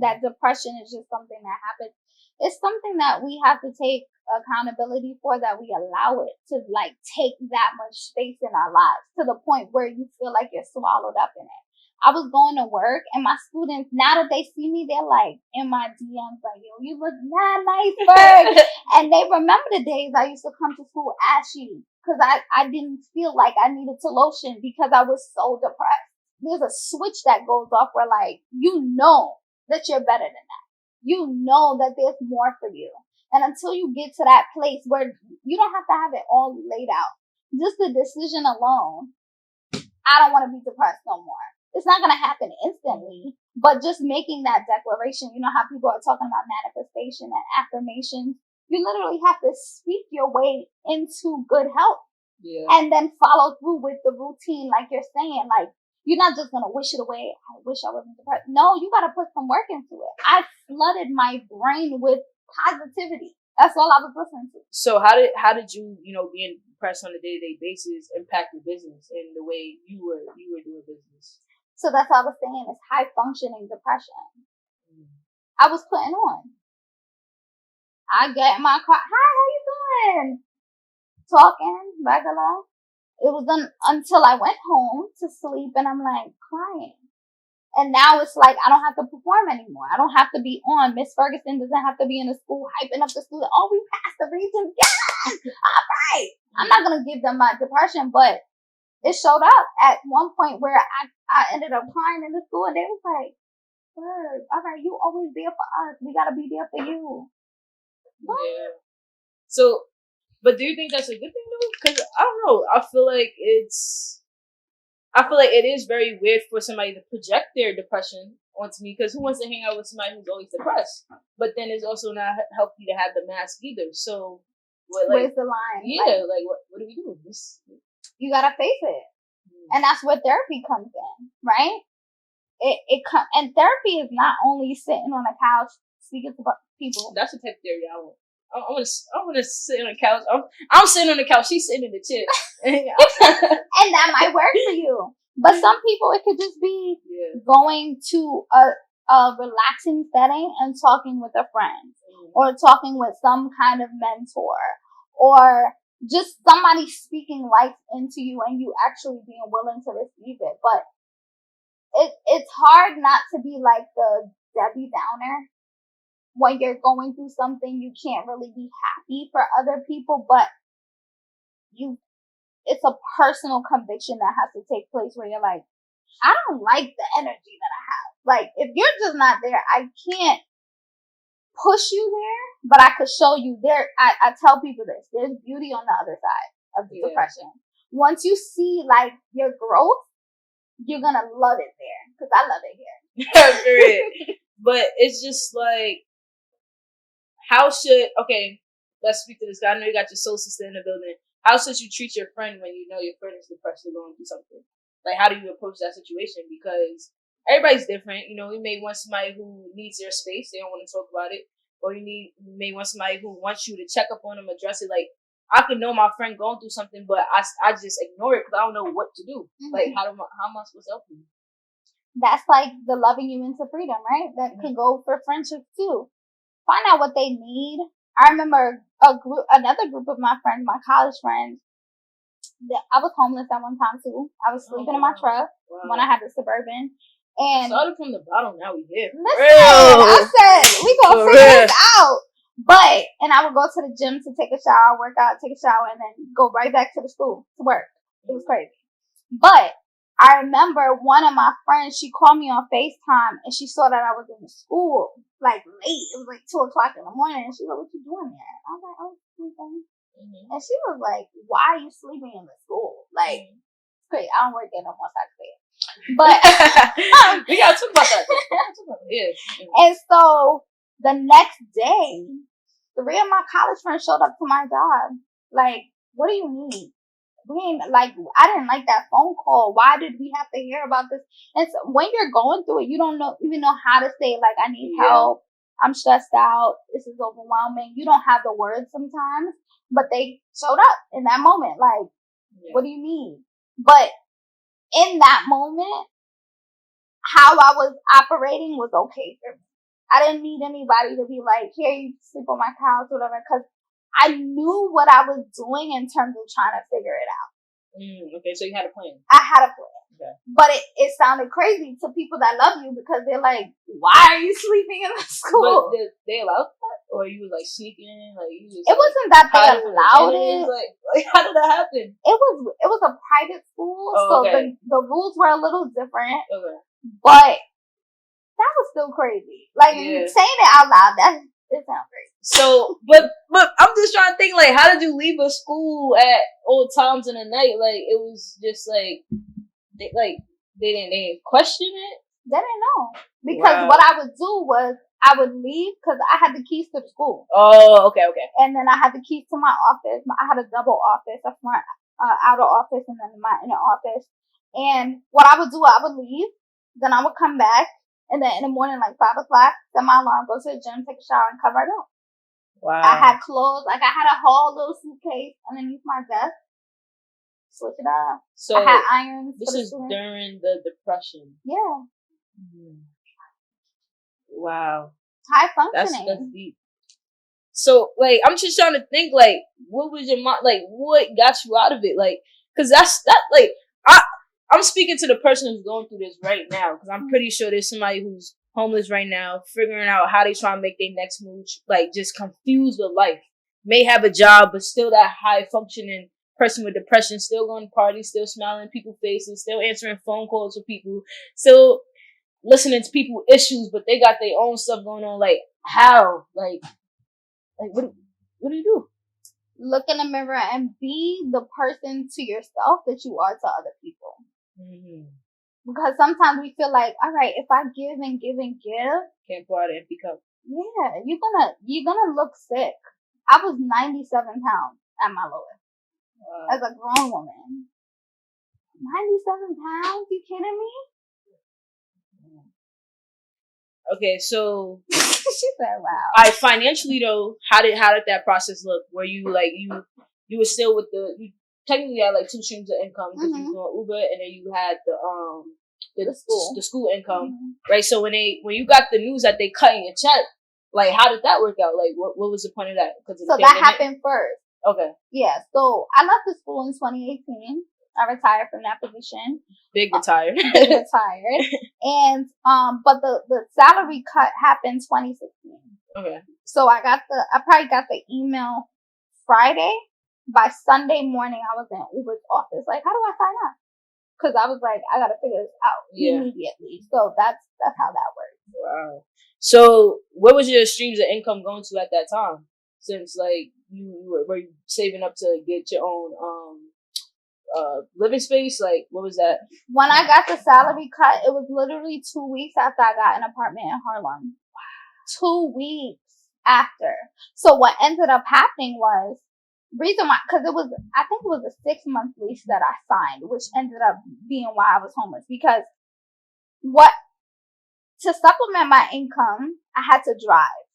That depression is just something that happens. It's something that we have to take accountability for, that we allow it to, like, take that much space in our lives to the point where you feel like you're swallowed up in it. I was going to work, and my students, now that they see me, they're like in my DMs like, yo, you look mad nice, Ferg. And they remember the days I used to come to school ashy because I didn't feel like I needed to lotion because I was so depressed. There's a switch that goes off where, like, you know that you're better than that. You know that there's more for you. And until you get to that place where you don't have to have it all laid out, just the decision alone, I don't want to be depressed no more. It's not going to happen instantly, but just making that declaration, you know how people are talking about manifestation and affirmation. You literally have to speak your way into good health. And then follow through with the routine, like you're saying. Like, you're not just going to wish it away. I wish I wasn't depressed. No, you got to put some work into it. I flooded my brain with positivity. That's all I was listening to. So how did you, you know, being depressed on a day-to-day basis impact your business and the way you were doing business? So that's what I was saying, is high functioning depression. I was putting on. I get in my car. Hi, how you doing? Talking regular. It was until I went home to sleep, and I'm like crying. And now it's like I don't have to perform anymore. I don't have to be on. Miss Ferguson doesn't have to be in the school hyping up the student. Oh, we passed the region. Yes! All right. I'm not going to give them my depression, but it showed up at one point where I ended up crying in the school, and they was like, "Bird, all right, you always there for us. We got to be there for you." Yeah. So, but do you think that's a good thing though? Because I don't know. I feel like it is very weird for somebody to project their depression onto me. Because who wants to hang out with somebody who's always depressed? But then it's also not healthy to have the mask either. So, where's the line? Yeah, like what do we do? You gotta face it, and that's where therapy comes in, right? And therapy is not only sitting on a couch speaking to people. That's the type of therapy I want. I want to sit on the couch. I'm sitting on the couch. She's sitting in the chair. And that might work for you. But some people, it could just be going to a relaxing setting and talking with a friend, or talking with some kind of mentor, or just somebody speaking life into you and you actually being willing to receive it. But it's hard not to be like the Debbie Downer. When you're going through something, you can't really be happy for other people, but it's a personal conviction that has to take place where you're like, I don't like the energy that I have. Like, if you're just not there, I can't push you there, but I could show you there. I tell people this. There's beauty on the other side of the depression. Once you see like your growth, you're gonna love it there. Cause I love it here. But it's just like, let's speak to this guy. I know you got your soul sister in the building. How should you treat your friend when you know your friend is depressed or going through something? Like, how do you approach that situation? Because everybody's different. You know, you may want somebody who needs their space. They don't want to talk about it. Or you may want somebody who wants you to check up on them, address it. Like, I could know my friend going through something, but I just ignore it because I don't know what to do. Mm-hmm. Like, how am I supposed to help you? That's like the loving you into freedom, right? That could go for friendships too. Find out what they need. I remember another group of my friends, my college friends. I was homeless at one time too. I was sleeping in my truck when I had the Suburban. And started from the bottom, now we here. Listen, I said we gonna figure this out. But I would go to the gym to take a shower, work out, take a shower, and then go right back to the school to work. It was crazy. But I remember one of my friends, she called me on FaceTime and she saw that I was in the school, like late. It was like 2:00 in the morning. And she was like, "What you doing there?" I was like, "Oh, sleeping." Mm-hmm. And she was like, "Why are you sleeping in the school?" Like, it's crazy. I don't work there no more, so I can say it. But we gotta talk about that. Yeah. And so the next day, 3 of my college friends showed up to my job. Like, what do you need? I didn't like that phone call. Why did we have to hear about this? And so when you're going through it, you don't even know how to say, like, I need help. I'm stressed out. This is overwhelming. You don't have the words sometimes, but they showed up in that moment. Like, what do you need? But in that moment, how I was operating was okay for me. I didn't need anybody to be like, "Here, you sleep on my couch," or whatever, because I knew what I was doing in terms of trying to figure it out. Okay, so you had a plan. I had a plan. Okay. But it sounded crazy to people that love you because they're like, "Why are you sleeping in the school?" But did they allow that? Or you was like sneaking? Like, you was, it wasn't that they allowed it. Like, how did that happen? It was a private school, so the rules were a little different. Okay. But that was still crazy. Like, saying it out loud, it sounds crazy. So, but I'm just trying to think, like, how did you leave a school at all times in the night? Like, it was just like, they didn't question it? They didn't know. Because what I would do was, I would leave because I had the keys to the school. Oh, okay. And then I had the keys to my office. I had a double office, a front, outer office, and then my inner office. And what I would do, I would leave. Then I would come back. And then in the morning, like 5 o'clock, set my alarm, go to the gym, take a shower, and come right up. Wow. I had clothes. Like, I had a whole little suitcase underneath my desk. Switch it up. So I had irons. This is during the depression. Yeah. Mm-hmm. Wow. High functioning. That's deep. So, like, I'm just trying to think, like, what was your mind, like, what got you out of it? Like, cause like, I'm speaking to the person who's going through this right now, because I'm pretty sure there's somebody who's homeless right now, figuring out how they try to make their next move, like, just confused with life. May have a job, but still that high functioning person with depression, still going to parties, still smiling in people's faces, still answering phone calls with people, still listening to people's issues, but they got their own stuff going on. Like, how? Like what do you do? Look in the mirror and be the person to yourself that you are to other people. Mm-hmm. Because sometimes we feel like, all right, if I give and give and give, can't pour out an empty cup. Yeah, you're gonna look sick. I was 97 pounds at my lowest as a grown woman. 97 pounds? You kidding me? Okay, so she said, "Wow." All right, financially though, how did that process look? Were you like you were still with you technically had like 2 streams of income because you were doing Uber, and then you had the school income, right? So when you got the news that they cutting your check, like, how did that work out? Like, what was the point of that? So that happened first. Okay. Yeah. So I left the school in 2018. I retired from that position. Big retired. And but the salary cut happened 2016. Okay. So I probably got the email Friday. By Sunday morning, I was in Uber's office. Like, how do I sign up? Because I was like, I gotta figure this out immediately. So that's how that works. Wow. So, what was your streams of income going to at that time? Since like were you saving up to get your own living space? Like, what was that? When I got the salary cut, it was literally 2 weeks after I got an apartment in Harlem. 2 weeks after. So what ended up happening was, reason why, because I think it was a 6-month lease that I signed, which ended up being why I was homeless. Because to supplement my income, I had to drive.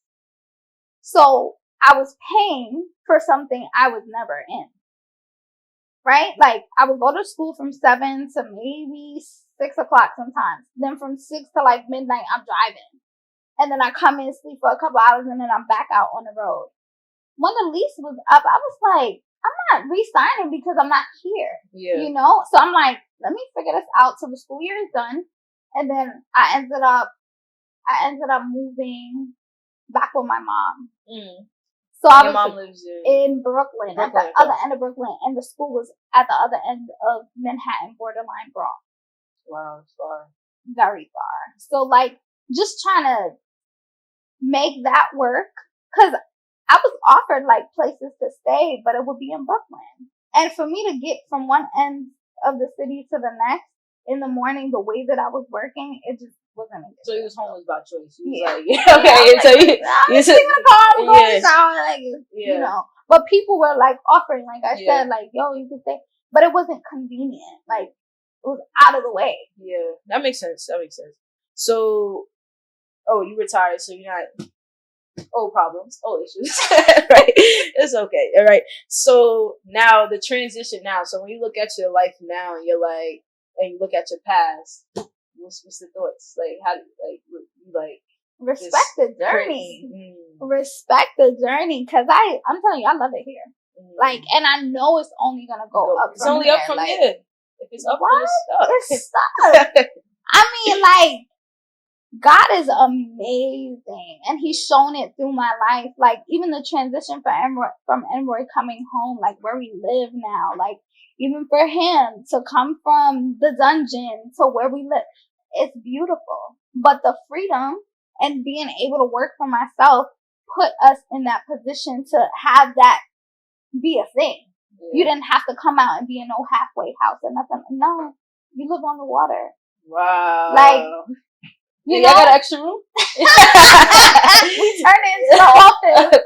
So I was paying for something I was never in. Right? Like, I would go to school from 7 to maybe 6 o'clock sometimes. Then from 6 to like midnight, I'm driving. And then I come in, sleep for a couple hours, and then I'm back out on the road. When the lease was up, I was like, I'm not re-signing because I'm not here. Yeah. You know? So I'm like, let me figure this out till the school year is done. And then I ended up moving back with my mom. Mm. So I was mom lives in Brooklyn, at the other end of Brooklyn, and the school was at the other end of Manhattan, borderline Bronx. Wow, it's far. Very far. So like, just trying to make that work, because I was offered like places to stay, but it would be in Brooklyn. And for me to get from one end of the city to the next in the morning, the way that I was working, it just wasn't. So you was homeless by choice. You was like, yeah, okay. So you sleep in the car, I'm going shower, like, you know. But people were like offering, like I said, like, yo, you can stay, but it wasn't convenient. Like, it was out of the way. Yeah, that makes sense. So, you retired, so you're not old problems, old issues, right? It's okay, all right. So now the transition now. So when you look at your life now, and you're like, and you look at your past, what's the thoughts? Like, how do you like respect the journey? Respect the journey, because I'm telling you, I love it here. Like, and I know it's only gonna go up. It's only up from here. If it's up, it's stuck. I mean, like, God is amazing, and He's shown it through my life. Like, even the transition from Enroy coming home, like where we live now, like even for him to come from the dungeon to where we live, it's beautiful. But the freedom and being able to work for myself put us in that position to have that be a thing. Yeah. You didn't have to come out and be in no halfway house or nothing. No, you live on the water. Wow. Like, you know, I got an extra room. We turn it into the office.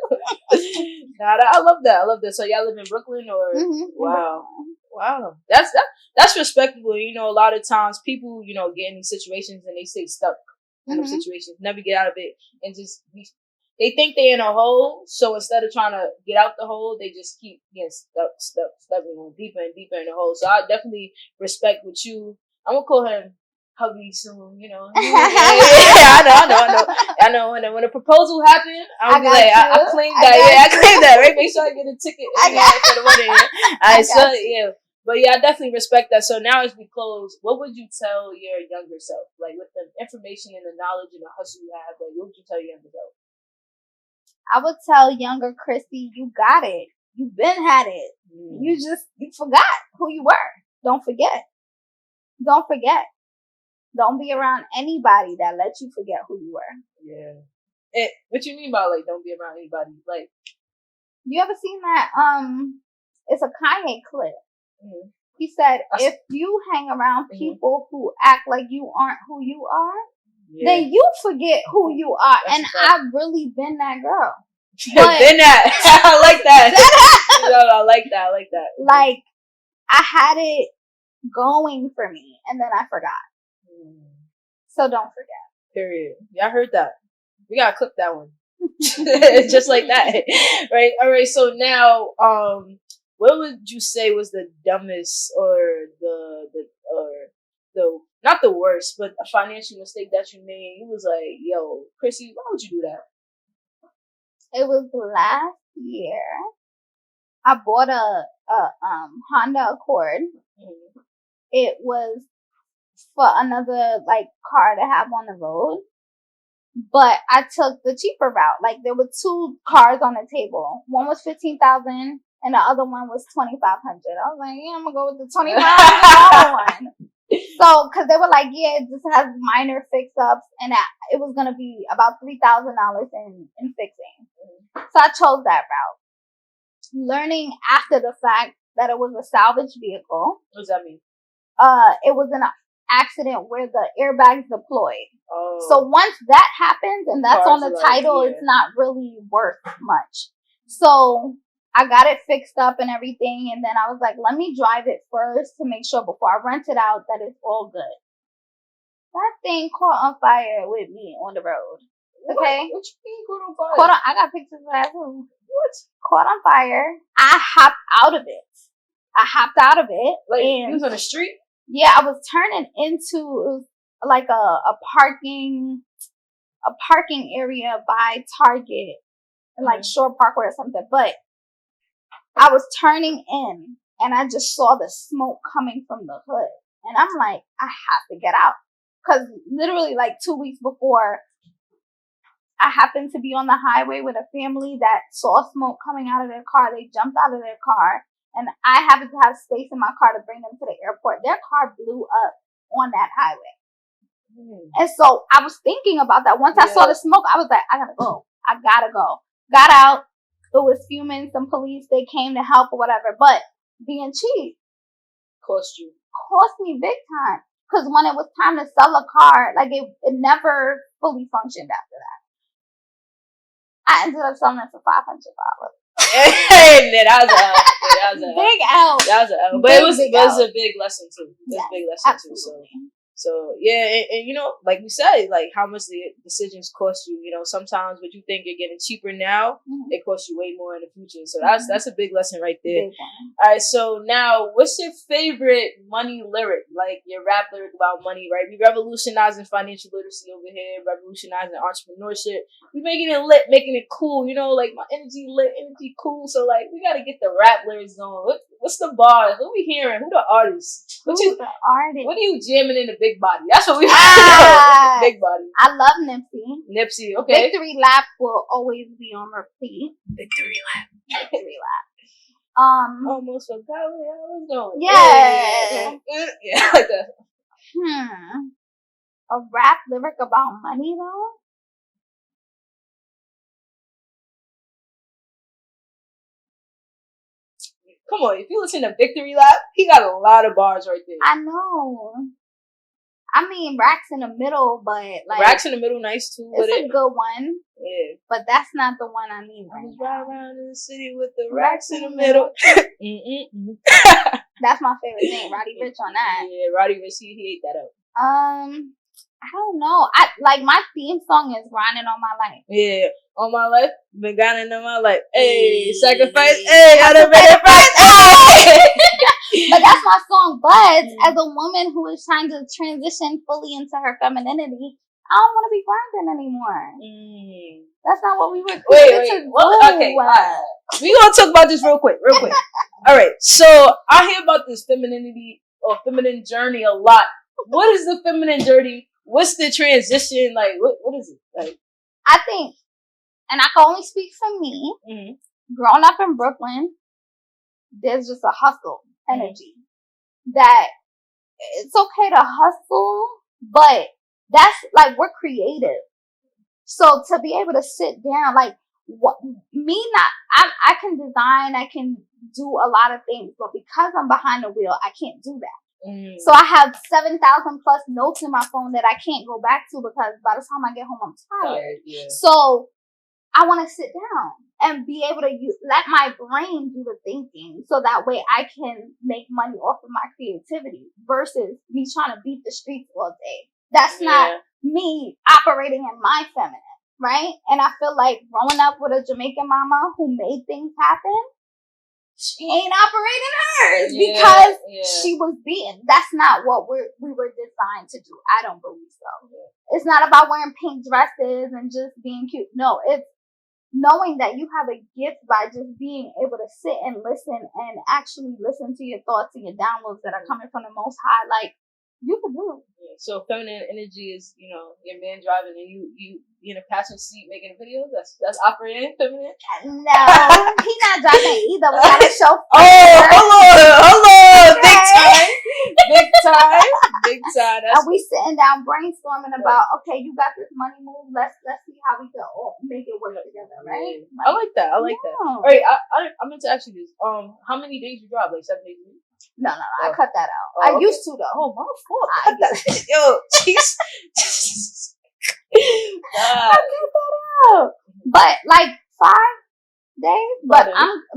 I love that. So y'all live in Brooklyn, or wow, that's respectable. You know, a lot of times people, you know, get in these situations and they stay stuck in those situations, never get out of it, and just they think they're in a hole. So instead of trying to get out the hole, they just keep getting stuck, going deeper and deeper in the hole. So I definitely respect what you. I'm gonna call him hubby soon, you know. I know. When a proposal happened, I'll be like, I claim that. I claim that, right? Make sure I get a ticket for the wedding. But I definitely respect that. So now as we close, what would you tell your younger self? Like, with the information and the knowledge and the hustle you have, like, what would you tell your younger self? I would tell younger Christy, you got it. You've been had it. You forgot who you were. Don't forget. Don't be around anybody that lets you forget who you were. Yeah. What you mean by, like, don't be around anybody? Like, you ever seen that? It's a Kanye clip. Mm-hmm. He said, if you hang around people who act like you aren't who you are, then you forget who you are. That's, and I've really been that girl. Been that. I like that. I like that. Like, I had it going for me, and then I forgot. So don't forget. Period. Yeah, I heard that. We gotta clip that one. Just like that. Right? Alright, so now, what would you say was the dumbest or the not the worst, but a financial mistake that you made? You was like, yo, Chrissy, why would you do that? It was last year. I bought a Honda Accord. Mm-hmm. It was for another like car to have on the road, but I took the cheaper route. Like, there were 2 cars on the table. One was $15,000 and the other one was $2,500. I was like, I'm gonna go with the $2,500 one. So, because they were like, yeah, it just has minor fix-ups, and it was going to be about $3,000 in fixing. So I chose that route. Learning after the fact that it was a salvage vehicle. What does that mean? It was an accident where the airbags deployed. Oh. So once that happens, and that's on the title, yeah. it's not really worth much. So I got it fixed up and everything, and then I was like, let me drive it first to make sure before I rent it out that it's all good. That thing caught on fire with me on the road. Okay? What you mean caught on fire? I got pictures of that too. What? Caught on fire. I hopped out of it. Like, and you was on the street? Yeah, I was turning into like a parking area by Target, like Shore Parkway or something. But I was turning in, and I just saw the smoke coming from the hood, and I'm like, I have to get out, because literally like 2 weeks before, I happened to be on the highway with a family that saw smoke coming out of their car. They jumped out of their car, and I happened to have space in my car to bring them to the airport. Their car blew up on that highway. And so I was thinking about that. Once I saw the smoke, I was like, I gotta go. Got out. It was fuming. Some police, they came to help or whatever. But being cheap cost me big time. Because when it was time to sell a car, like it never fully functioned after that. I ended up selling it for $500. That was a big L. That was an L. But it was a big lesson too. It was a big lesson absolutely. too. So yeah, and you know, like you said, like how much the decisions cost you. You know, sometimes what you think you're getting cheaper now, it costs you way more in the future. So that's a big lesson right there. All right, so now, what's your favorite money lyric? Like your rap lyric about money, right? We revolutionizing financial literacy over here, revolutionizing entrepreneurship. We making it lit, making it cool. You know, like my energy lit, energy cool. So like we gotta get the rap lyrics going. What's the bars? What we hearing? Who the artists? What are you jamming in the big body? That's what we big body. I love Nipsey. Okay. Victory Lap will always be on repeat. Victory Lap. Almost forgot where I was going. Yeah, like that. A rap lyric about money though? Come on, if you listen to Victory Lap, he got a lot of bars right there. I know. I mean, Racks in the Middle, but like Racks in the Middle, nice too. It's a good one. Yeah, but that's not the one I need. I was right around in the city with the racks in the middle. That's my favorite thing. Roddy Ricch on that. Yeah, Roddy Ricch, he ate that up. I don't know. I like my theme song is "Grinding on My Life." Yeah, on my life, been grinding on my life. Hey, sacrifice. Hey, I done made it right. But that's my song. But as a woman who is trying to transition fully into her femininity, I don't want to be grinding anymore. That's not what we were created to do. Okay, we gonna talk about this real quick. All right, so I hear about this femininity or feminine journey a lot. What is the feminine journey? What's the transition? Like, what is it? Like, I think, and I can only speak for me, growing up in Brooklyn, there's just a hustle energy that it's okay to hustle, but that's like, we're creative. So to be able to sit down, like, I can design, I can do a lot of things, but because I'm behind the wheel, I can't do that. So I have 7,000 plus notes in my phone that I can't go back to because by the time I get home, I'm tired. So I want to sit down and be able to let my brain do the thinking so that way I can make money off of my creativity versus me trying to beat the streets all day. That's not me operating in my feminine, right? And I feel like growing up with a Jamaican mama who made things happen, she ain't operating hers because she was beaten. That's not what we were designed to do. I don't believe so. It's not about wearing pink dresses and just being cute. No, it's knowing that you have a gift by just being able to sit and listen and actually listen to your thoughts and your downloads that are coming from the Most High. Like, you can do it. So feminine energy is, you know, your man driving and you in a passenger seat making a video. That's operating feminine. No, he's not driving either. We got a chauffeur. Oh, hold on, big time. Big time. And we sitting down brainstorming about, okay, you got this money move. Let's see how we can all make it work together, right? I like that. I like that. All right, I meant to ask you this. How many days you drive? Like 7 days a week? No. I cut that out. I used to though. Oh, my fault. Yo, jeez. I cut that out. But like 5 days. But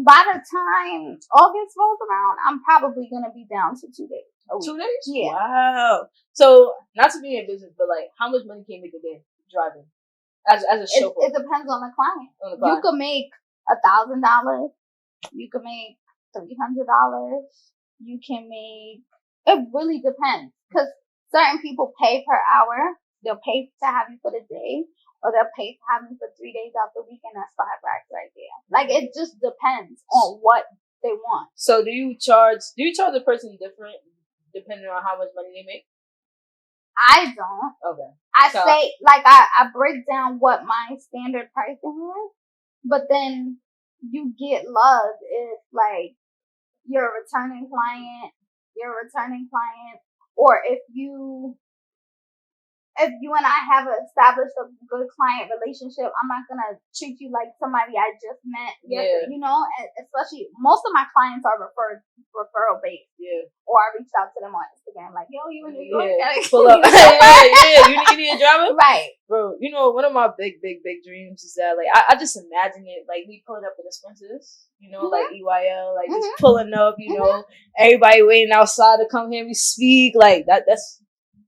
by the time August rolls around, I'm probably gonna be down to 2 days. 2 days? Yeah. Wow. So not to be in business, but like, how much money can you make a day driving as a chauffeur? It depends on the client. You could make $1,000. You could make $300. You can make. It really depends because certain people pay per hour. They'll pay to have you for the day, or they'll pay to have you for 3 days out the week, and that's $5 right there. Like it just depends on what they want. So do you charge a person different depending on how much money they make? I don't. Okay. I say like I break down what my standard pricing is, but then you get love if like you're a returning client, or if you and I have established a good client relationship, I'm not gonna treat you like somebody I just met. Yeah. You know, and especially most of my clients are referral based. Yeah. Or I reached out to them on Instagram, like, yo, you in New York? Yeah. Pull up. Yeah. You need a driver? Right. Bro, you know, one of my big dreams is that, like, I just imagine it, like, me pulling up in the Spencers, you know, like EYL, like, just pulling up, you know, everybody waiting outside to come hear me speak, like, that's,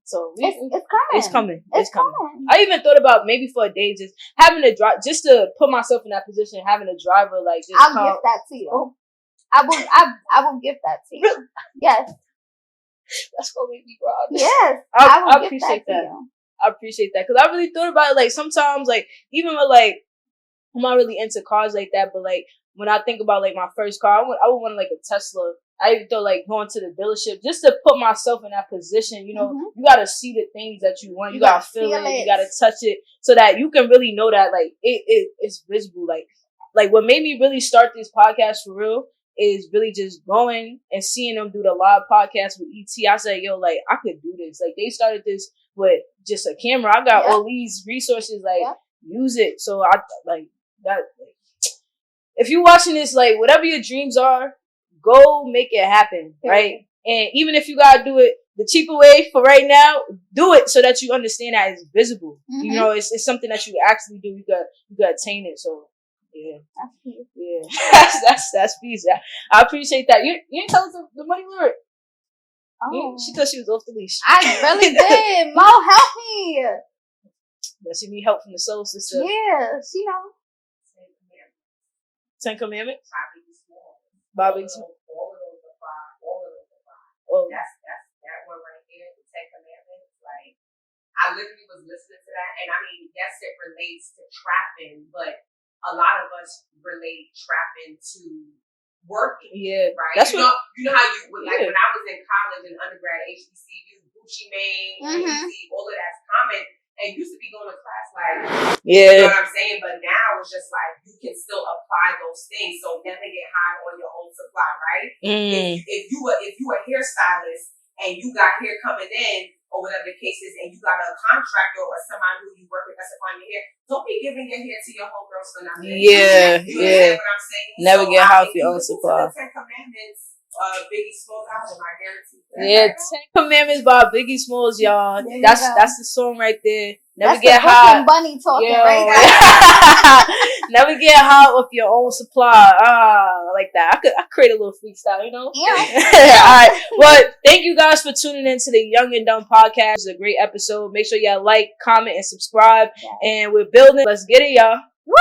so it's coming. It's coming. I even thought about maybe for a day just having a drive, just to put myself in that position, having a driver, like, just I'll gift that to you. Oh. I will gift that to you. Really? Yes. That's gonna make me proud. Yes. I appreciate that. I appreciate that because I really thought about it. Like sometimes, like even with like I'm not really into cars like that, but like when I think about like my first car, I would want like a Tesla. I even thought like going to the dealership just to put myself in that position. You know, you gotta see the things that you want. You gotta feel it. You gotta touch it so that you can really know that like it's visible. Like what made me really start this podcast for real is really just going and seeing them do the live podcast with ET. I said, yo, like I could do this. Like they started this with just a camera. I got all these resources. Like use it. So I like that. Like, if you're watching this, like whatever your dreams are, go make it happen, right? And even if you gotta do it the cheaper way for right now, do it so that you understand that it's visible. You know, it's something that you actually do. You got attain it. So yeah, that's peace. Yeah, that's peace. I appreciate that. You didn't tell us the money lyric. Oh, she thought she was off the leash. I really did. Mo, help me. Does she need help from the soul sister? Yeah, she knows. 10 Commandments. Bobby Small. All of those apply. Oh. That one right there, the 10 Commandments. Like, I literally was listening to that, and I mean, yes, it relates to trapping, but a lot of us relate trapping to working. Yeah, right. That's you know how you like when I was in college and undergrad, HBCU, Gucci Mane, all of that's common. And used to be going to class like, you know what I'm saying? But now it's just like, you can still apply those things. So never get high on your own supply, right? If you a hairstylist and you got hair coming in or whatever the case is, and you got a contractor or somebody who you work with that's applying your hair, don't be giving your hair to your homegirls for nothing. Yeah, you understand what I'm saying? Never get high off your own supply. The 10 Commandments. Biggie Smalls album, I guarantee. Yeah, 10 Commandments by Biggie Smalls, y'all. That's the song right there. Never that's get high. Bunny talking right now. Never get high off your own supply. Like that. I create a little freestyle, you know? Yeah. All right. Well, thank you guys for tuning in to the Young and Dumb podcast. It's a great episode. Make sure y'all like, comment, and subscribe. Yeah. And we're building. Let's get it, y'all. Woo!